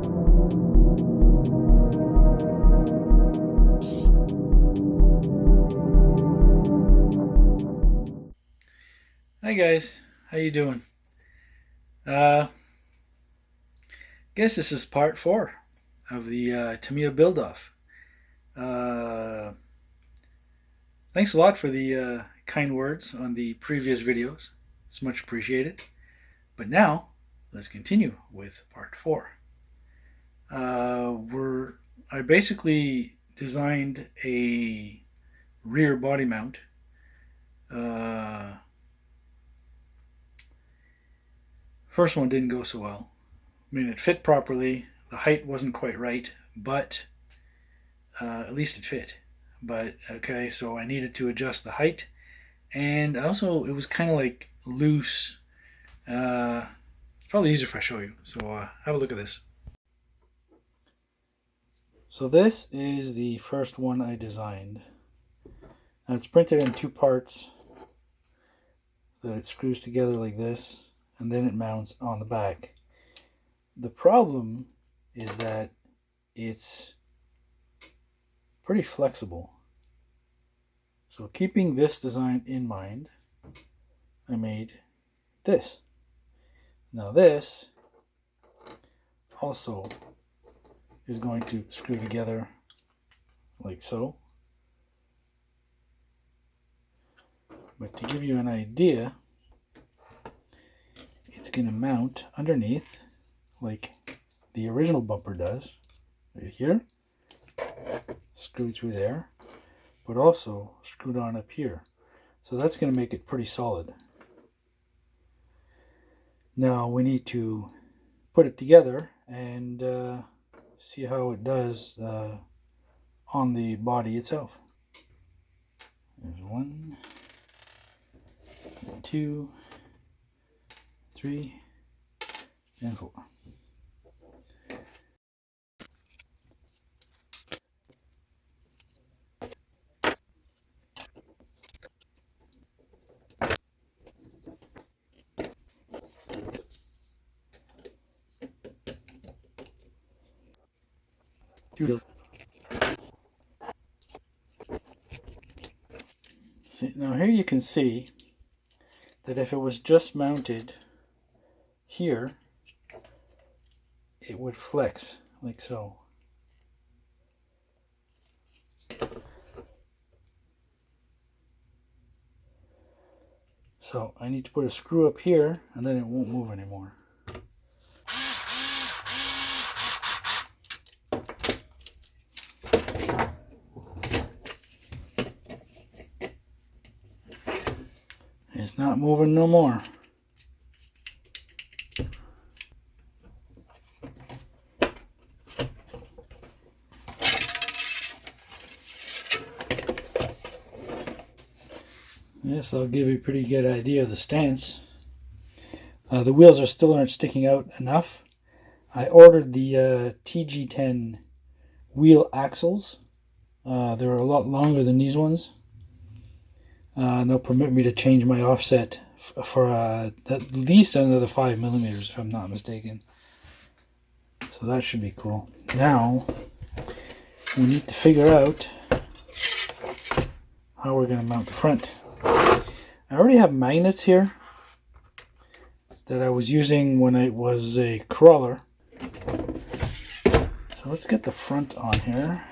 Hi guys, how you doing? Uh, guess this is part 4 of the Tamiya build-off. Uh, Thanks a lot for the kind words on the previous videos. It's much appreciated. But now, let's continue with part 4. I basically designed a rear body mount. First one didn't go so well. I mean, it fit properly. The height wasn't quite right, but at least it fit. But okay, so I needed to adjust the height, and also it was kind of like loose. It's probably easier if I show you. So have a look at this. So this is the first one I designed. Now it's printed in 2 parts that it screws together like this, and then it mounts on the back. The problem is that it's pretty flexible. So keeping this design in mind, I made this. Now this also is going to screw together like so. But to give you an idea, it's going to mount underneath like the original bumper does, right here, screwed through there, but also screwed on up here. So that's going to make it pretty solid. Now we need to put it together and see how it does on the body itself. There's 1, 2, 3, and 4. See, now here you can see that if it was just mounted here, it would flex like so. So I need to put a screw up here and then it won't move anymore. It's not moving no more. Yes, that'll give you a pretty good idea of the stance. The wheels aren't sticking out enough. I ordered the TG10 wheel axles. They're a lot longer than these ones. They'll permit me to change my offset for at least another 5 millimeters, if I'm not mistaken. So that should be cool. Now we need to figure out how we're going to mount the front. I already have magnets here that I was using when it was a crawler. So let's get the front on here.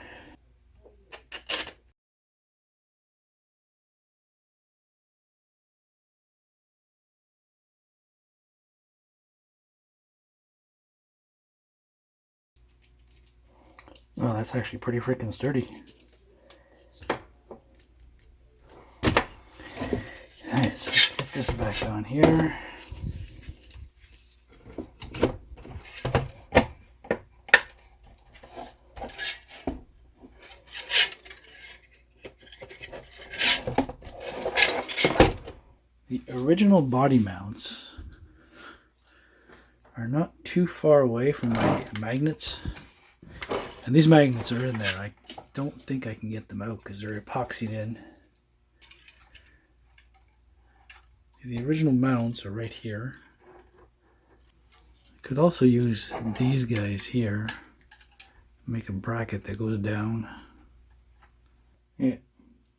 Oh, that's actually pretty freaking sturdy. Alright, so let's get this back on here. The original body mounts are not too far away from my magnets. And these magnets are in there. I don't think I can get them out because they're epoxied in. The original mounts are right here. Could also use these guys here. Make a bracket that goes down. Yeah,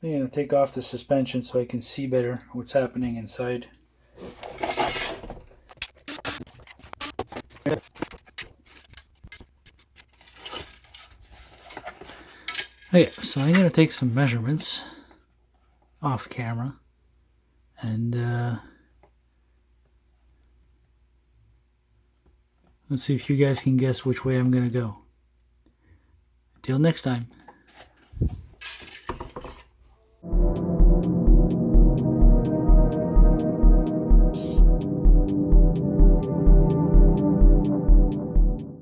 I'm gonna take off the suspension so I can see better what's happening inside. Okay, so I'm gonna take some measurements off camera and let's see if you guys can guess which way I'm gonna go. Till next time.